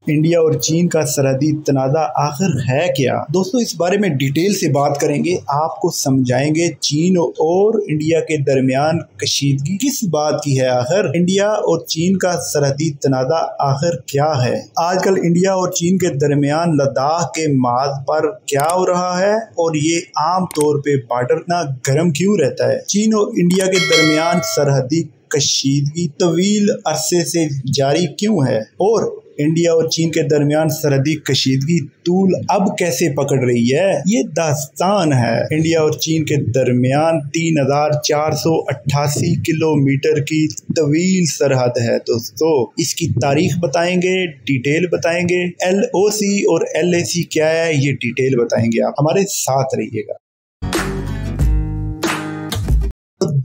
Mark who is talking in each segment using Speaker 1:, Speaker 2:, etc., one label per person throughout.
Speaker 1: India और चीन का सरहदी तनाज़ा आखिर है क्या। दोस्तों, इस बारे में डिटेल से बात करेंगे, आपको समझाएंगे चीन और इंडिया के दरमियान कशीदगी किस बात की है। आखिर इंडिया और चीन का सरहदी तनाज़ा आखिर क्या है। आजकल इंडिया और चीन के दरमियान लद्दाख के मार्ग पर क्या हो रहा है और ये आम तौर पे बॉर्डर इतना गर्म क्यों रहता है। चीन और इंडिया के दरमियान सरहदी कशीदगी तवील अरसे से जारी क्यों है और इंडिया और चीन के दरमियान सरहदी कशीदगी तूल अब कैसे पकड़ रही है, ये दास्तान है। इंडिया और चीन के दरमियान 3488 किलोमीटर की तवील सरहद है। दोस्तों, इसकी तारीख बताएंगे, डिटेल बताएंगे, LOC और LAC क्या है ये डिटेल बताएंगे। आप हमारे साथ रहिएगा।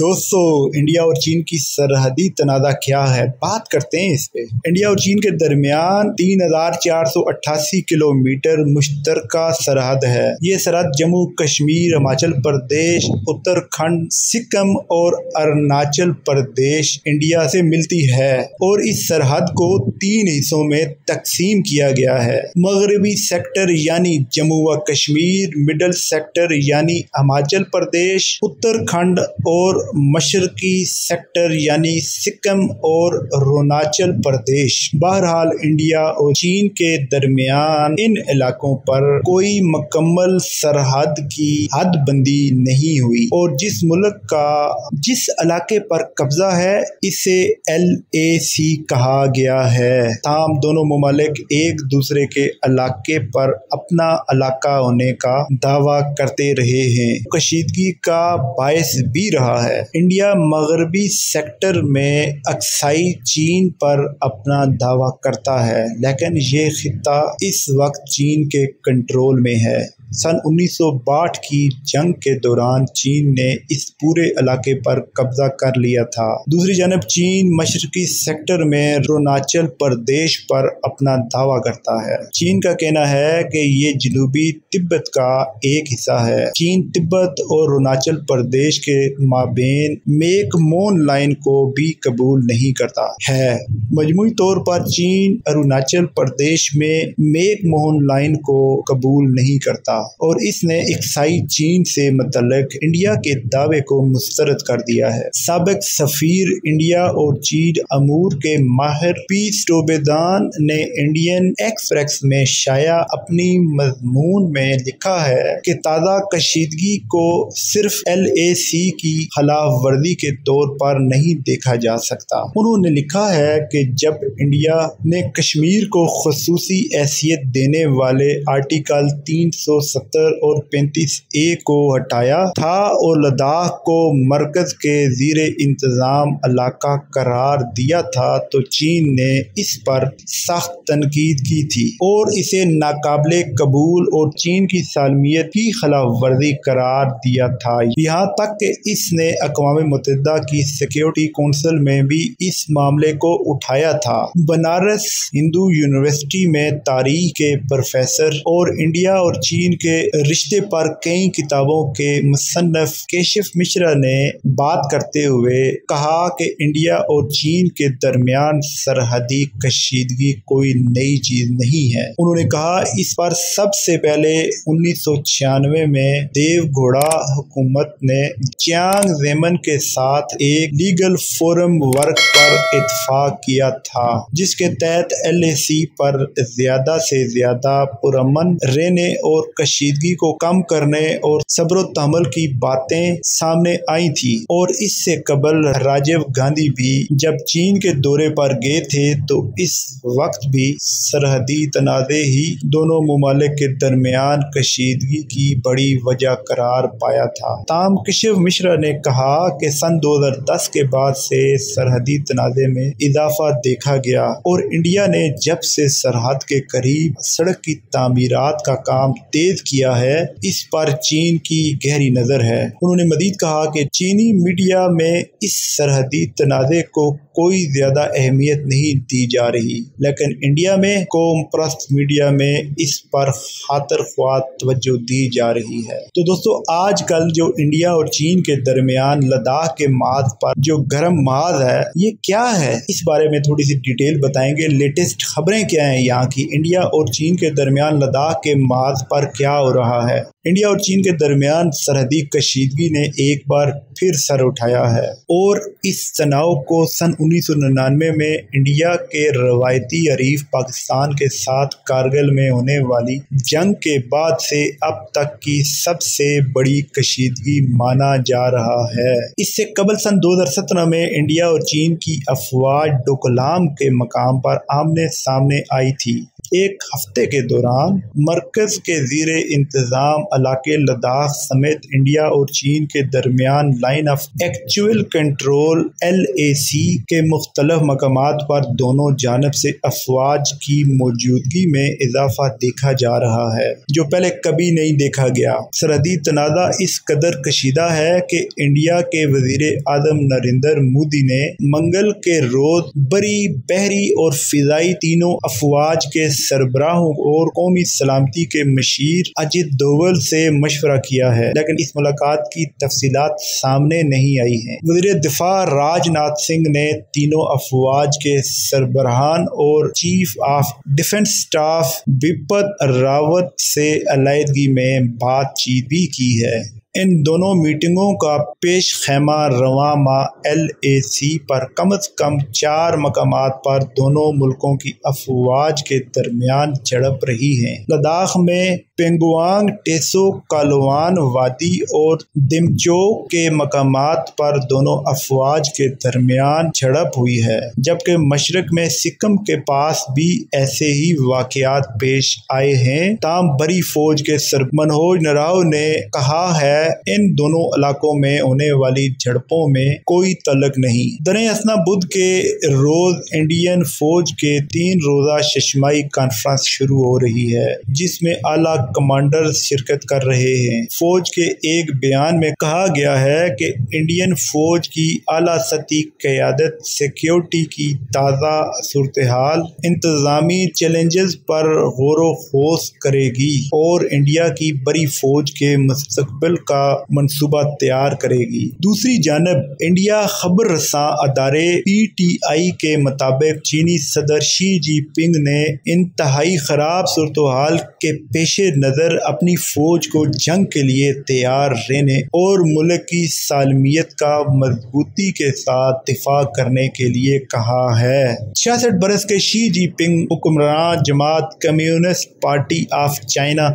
Speaker 1: दोस्तों, इंडिया और चीन की सरहदी तनाज़ा क्या है, बात करते हैं इस पे। इंडिया और चीन के दरमियान 3488 किलोमीटर मुश्तरका सरहद है। ये सरहद जम्मू कश्मीर, हिमाचल प्रदेश, उत्तराखंड, सिक्किम और अरुणाचल प्रदेश इंडिया से मिलती है और इस सरहद को 3 हिस्सों में तकसीम किया गया है। मगरबी सेक्टर यानी जम्मू व कश्मीर, मिडल सेक्टर यानी हिमाचल प्रदेश, उत्तराखंड और मशरकी सेक्टर यानी सिक्किम और अरुणाचल प्रदेश। बहरहाल इंडिया और चीन के दरमियान इन इलाकों पर कोई मुकम्मल सरहद की हदबंदी नहीं हुई और जिस मुल्क का जिस इलाके पर कब्जा है इसे LAC कहा गया है। ताम दोनों मुमालिक एक दूसरे के इलाके पर अपना इलाका होने का दावा करते रहे हैं, कशीदगी का बायस भी रहा है। इंडिया मगरबी सेक्टर में अक्साई चीन पर अपना दावा करता है, लेकिन ये खित्ता इस वक्त चीन के कंट्रोल में है। सन 1962 की जंग के दौरान चीन ने इस पूरे इलाके पर कब्जा कर लिया था। दूसरी जानब चीन मशरकी सेक्टर में अरुणाचल प्रदेश पर अपना दावा करता है। चीन का कहना है कि ये जनूबी तिब्बत का एक हिस्सा है। चीन तिब्बत और अरुणाचल प्रदेश के माबेन मैकमोन लाइन को भी कबूल नहीं करता है। मजमूई तौर पर चीन अरुणाचल प्रदेश में मैकमोहन लाइन को कबूल नहीं करता और इसने अक्साई चीन से मुतल्लिक इंडिया के दावे को मुस्तरद कर दिया है। साबिक सफीर इंडिया और चीन अमूर के माहिर पीस टोबेदान ने इंडियन एक्सप्रेस में शाया अपनी मजमून में लिखा है कि ताज़ा कशीदगी को सिर्फ LAC की खिलाफ वर्जी के तौर पर नहीं देखा जा सकता। उन्होंने लिखा है कि जब इंडिया ने कश्मीर को खुसूसी हैसियत देने वाले आर्टिकल 370 और 35A को हटाया था और लद्दाख को मरकज के ज़ीरे इंतजाम इलाका करार दिया था तो चीन ने इस पर सख्त तनकीद की थी और इसे नाकाबिले कबूल और चीन की सालमियत की खिलाफ वर्जी करार दिया था। यहाँ तक कि इसने अक़वाम मुत्तहिदा की सिक्योरिटी काउंसिल में भी इस मामले को उठाया था। बनारस हिंदू यूनिवर्सिटी में तारीख के प्रोफेसर और इंडिया और चीन के रिश्ते पर कई किताबों के मुसन्निफ केशव मिश्रा ने बात करते हुए कहा कि इंडिया और चीन के दरमियान सरहदी कशीदगी कोई नई चीज नहीं है। उन्होंने कहा इस पर सबसे पहले 1996 में देवघोड़ा हुकूमत ने चियांग ज़ेमन के साथ एक लीगल फोरम वर्क पर इत्तफाक किया था जिसके तहत LAC पर ज्यादा से ज्यादा पुरअमन रहने और कशीदगी को कम करने और सब्र तहम्मुल की बातें सामने आई थी। और इससे कबल राजीव गांधी भी जब चीन के दौरे पर गए थे तो इस वक्त भी सरहदी तनाज़े ही दोनों मुमालिक के दरमियान कशीदगी की बड़ी वजह करार पाया था। ताम केशव मिश्रा ने कहा कि सन 2010 के बाद से सरहदी तनाज़े में इजाफा देखा गया और इंडिया ने जब से सरहद के करीब सड़क की तामीरात का काम तेज किया है इस पर चीन की गहरी नजर है। उन्होंने मजीद कहा कि चीनी मीडिया में इस सरहदी तनाज़े को کوئی زیادہ اہمیت نہیں دی جا رہی، لیکن انڈیا میں قوم پرست میڈیا میں اس پر خاطر خواہ توجہ دی جا رہی ہے۔ تو دوستو، آج کل جو انڈیا اور چین کے درمیان لداخ کے محاذ پر جو گرم محاذ ہے، یہ کیا ہے، اس بارے میں تھوڑی سی ڈیٹیل بتائیں گے۔ لیٹسٹ خبریں کیا ہیں یہاں کی، انڈیا اور چین کے درمیان لداخ کے محاذ پر کیا ہو رہا ہے۔ انڈیا اور چین کے درمیان سرحدی کشیدگی نے ایک بار پھر سر اٹھایا ہے، اور اس تناؤ کو سن 1999 میں انڈیا کے روایتی حریف پاکستان کے ساتھ کارگل میں ہونے والی جنگ کے بعد سے اب تک کی سب سے بڑی کشیدگی مانا جا رہا ہے۔ اس سے قبل سن 2017 میں انڈیا اور چین کی افواج ڈوکلام کے مقام پر آمنے سامنے آئی تھی۔ ایک ہفتے کے دوران مرکز کے زیر انتظام علاقے لداخ سمیت انڈیا اور چین کے درمیان line of actual control LAC کے مختلف مقامات پر دونوں جانب سے افواج کی موجودگی میں اضافہ دیکھا جا رہا ہے، جو پہلے کبھی نہیں دیکھا گیا۔ سرحدی تنازع اس قدر کشیدہ ہے کہ انڈیا کے وزیر اعظم نریندر مودی نے منگل کے روز بری، بحری اور فضائی تینوں افواج کے سربراہوں اور قومی سلامتی کے مشیر اجیت ڈوول سے مشورہ کیا ہے، لیکن اس ملاقات کی تفصیلات سامنے نہیں آئی ہیں۔ وزیر دفاع راج ناتھ سنگھ نے تینوں افواج کے سربراہان اور chief of defence staff Bipin Rawat سے علیحدگی میں بات چیت بھی کی ہے۔ ان دونوں میٹنگوں کا پیش خیمہ رواں ماہ LAC پر کم از کم 4 مقامات پر دونوں ملکوں کی افواج کے درمیان جھڑپ رہی ہیں۔ لداخ میں پینگوانگ ٹیسو کالوان وادی اور دمچوک کے مقامات پر دونوں افواج کے درمیان جھڑپ ہوئی ہے، جبکہ مشرق میں سکم کے پاس بھی ایسے ہی واقعات پیش آئے ہیں۔ تاہم بری فوج کے منہوج نراؤ نے کہا ہے ان دونوں علاقوں میں ہونے والی جھڑپوں میں کوئی تعلق نہیں۔ دریں اثنا بدھ کے روز انڈین فوج کے 3 روزہ ششمائی کانفرنس شروع ہو رہی ہے، جس میں اعلیٰ کمانڈرز شرکت کر رہے ہیں۔ فوج کے ایک بیان میں کہا گیا ہے کہ انڈین فوج کی اعلیٰ سطحی قیادت سیکیورٹی کی تازہ صورتحال، انتظامی چیلنجز پر غور و خوض کرے گی اور انڈیا کی بڑی فوج کے مستقبل کا منصوبہ تیار کرے گی۔ دوسری جانب انڈیا خبر رساں ادارے PTI کے مطابق چینی صدر شی جی پنگ نے انتہائی خراب صورتحال کے پیش نظر اپنی فوج کو جنگ کے لیے تیار رہنے اور ملک کی سالمیت کا مضبوطی کے ساتھ دفاع کرنے کے لیے کہا ہے۔ 66 برس کے شی جی پنگ حکمران جماعت communist party of China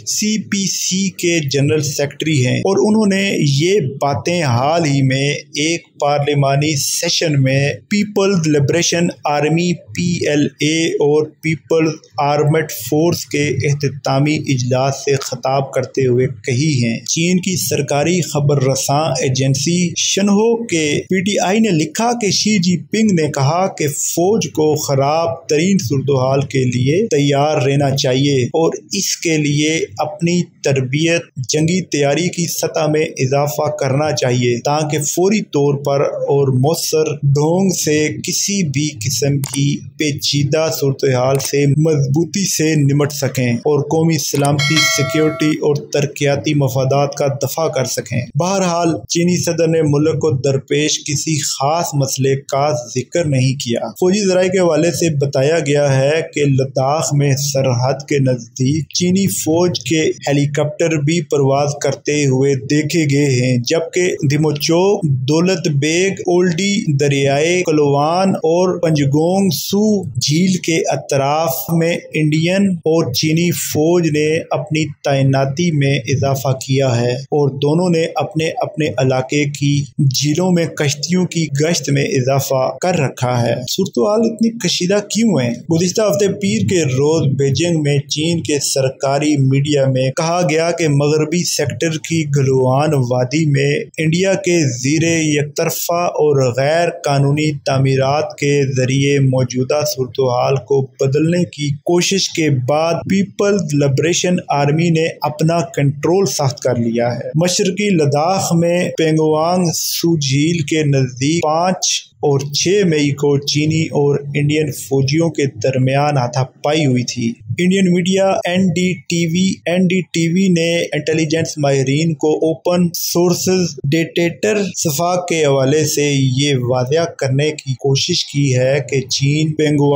Speaker 1: CPC کے جنرل سیکرٹری ہیں، اور انہوں نے یہ باتیں حال ہی میں ایک پارلیمانی سیشن میں پیپلز لبریشن آرمی PLA اور پیپلز آرمڈ فورس کے اختتامی اجلاس سے خطاب کرتے ہوئے کہی ہیں۔ چین کی سرکاری خبر رساں ایجنسی شنہو کے PTI نے لکھا کہ شی جی پنگ نے کہا کہ فوج کو خراب ترین صورتحال کے لیے تیار رہنا چاہیے اور اس کے لیے اپنی تربیت، جنگی تیاری کی سطح میں اضافہ کرنا چاہیے تاکہ فوری طور پر اور مؤثر ڈھنگ سے کسی بھی قسم کی پیچیدہ صورتحال سے مضبوطی سے نمٹ سکیں اور قومی سلامتی، سیکیورٹی اور ترقیاتی مفادات کا دفاع کر سکیں۔ بہرحال چینی صدر نے ملک کو درپیش کسی خاص مسئلے کا ذکر نہیں کیا۔ فوجی ذرائع کے حوالے سے بتایا گیا ہے کہ لداخ میں سرحد کے نزدیک چینی فوج کے ہیلی کاپٹر بھی پرواز کرتے ہوئے دیکھے گئے ہیں، جبکہ دموچوک، دولت بیگ، اولڈی، دریائے کلوان اور پنجگونگ سو جھیل کے اطراف میں انڈین اور چینی فوج نے اپنی تعیناتی میں اضافہ کیا ہے اور دونوں نے اپنے اپنے علاقے کی جھیلوں میں کشتیوں کی گشت میں اضافہ کر رکھا ہے۔ صورتحال اتنی کشیدہ کیوں ہے؟ گزشتہ ہفتے پیر کے روز بیجنگ میں چین کے سرکاری میڈیا میں کہا گیا کہ مغربی سیکٹر کی گلوان وادی میں انڈیا کے زیر یک طرفہ اور غیر قانونی تعمیرات کے ذریعے موجودہ صورتحال کو بدلنے کی کوشش کے بعد پیپلز لبریشن آرمی نے اپنا کنٹرول سخت کر لیا ہے۔ مشرقی لداخ میں پینگوانگ سو جھیل کے نزدیک 5 और 6 मई को चीनी और इंडियन फौजियों के दरमियान हाथापाई हुई थी। इंडियन मीडिया एनडीटीवी ने इंटेलिजेंस माहिरीन को ओपन सोर्सेज डेटेटर सफाक के हवाले से ये वादिया करने की कोशिश की है कि चीन पेंगोंग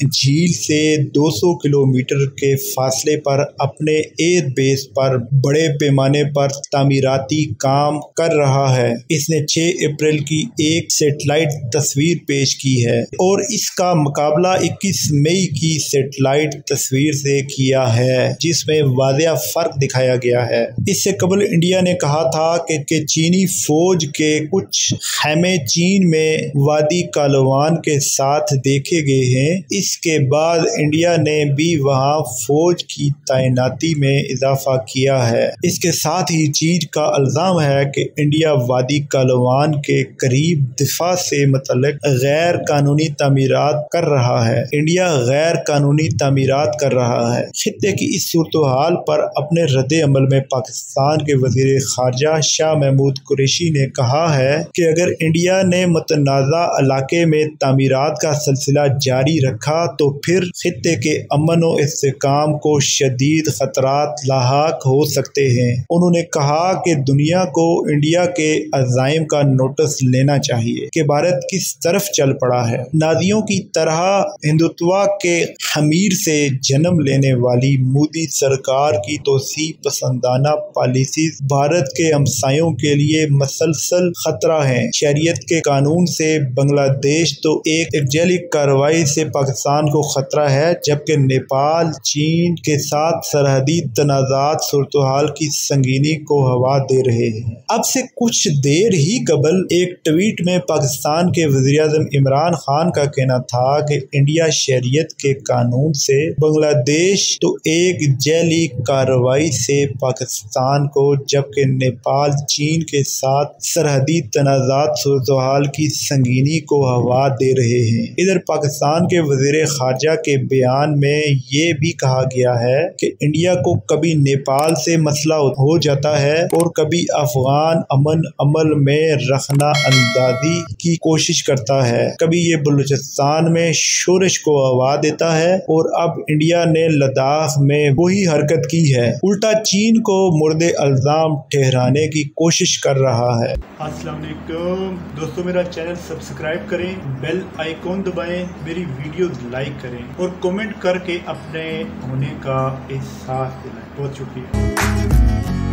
Speaker 1: झील से 200 किलोमीटर के फासले पर अपने एयर बेस पर बड़े पैमाने पर तामीराती काम कर रहा है। इसने 6 अप्रैल की एक सैटेलाइट तस्वीर पेश की है और इसका मुकाबला 21 मई की सैटेलाइट तस्वीर से किया है, जिसमें वादिया फर्क दिखाया गया है। इससे कबल इंडिया ने कहा था कि चीनी फौज के कुछ खेमे चीन में वादी कालवान के साथ देखे गए हैं। इसके बाद इंडिया ने भी वहां फौज की तैनाती में इजाफा किया है। इसके साथ ही चीन का इल्जाम है कि इंडिया वादी कालवान के करीब दिफा से मुतल्लिक गैर कानूनी तामीरात कर रहा है। इंडिया गैर कानूनी तामीरात कर रहा है। खित्ते की इस सूरत-ए-हाल पर अपने रद्द अमल में पाकिस्तान के वज़ीर ख़ारजा शाह महमूद कुरैशी ने कहा है कि अगर इंडिया ने मुतनाज़ा इलाके में तामीरात का सिलसिला जारी रखा तो फिर खित्ते के अमन और इस्तेहकाम को शदीद खतरात लाहक हो सकते हैं। उन्होंने कहा कि दुनिया को इंडिया के अज़ाइम का नोटिस लेना चाहिए कि भारत किस तरफ चल पड़ा है। नाज़ियों की तरह हिंदुत्व के खमीर से जन्म लेने वाली मोदी सरकार की तोसी पसंदाना पॉलिसी भारत के हमसायों के लिए मसलसल खतरा है। शरीयत के कानून से बांग्लादेश तो एक जैली कार्रवाई से पाकिस्तान को खतरा है, जबकि नेपाल चीन के साथ सरहदी तनाज़ात सूरत-ए-हाल की संगीनी को हवा दे रहे हैं। अब से कुछ देर ही कबल एक ट्वीट में पाकिस्तान के वज़ीर-ए-आज़म इमरान खान का कहना था कि इंडिया शरीयत के कानून से, बांग्लादेश तो एक जैली कार्रवाई से पाकिस्तान को, जबकि नेपाल चीन के साथ सरहदी तनाज़ात सूरत-ए-हाल की संगीनी को हवा दे रहे हैं। इधर पाकिस्तान के वज़ीर ख़ारजा के बयान में ये भी कहा गया है कि इंडिया को कभी नेपाल से मसला हो जाता है और कभी अफगान अमन अमल में रखना अंदाजी की कोशिश करता है, कभी ये बलूचिस्तान में शोरश को हवा देता है और अब इंडिया ने लद्दाख में वही हरकत की है। उल्टा चीन को मुर्दे इल्जाम ठहराने की कोशिश कर रहा है। अस्सलाम वालेकुम दोस्तों, मेरा चैनल सब्सक्राइब करें, बेल आइकॉन दबाएं, मेरी वीडियो लाइक करें और कमेंट करके अपने होने का एहसास दिलाएं। बहुत शुक्रिया।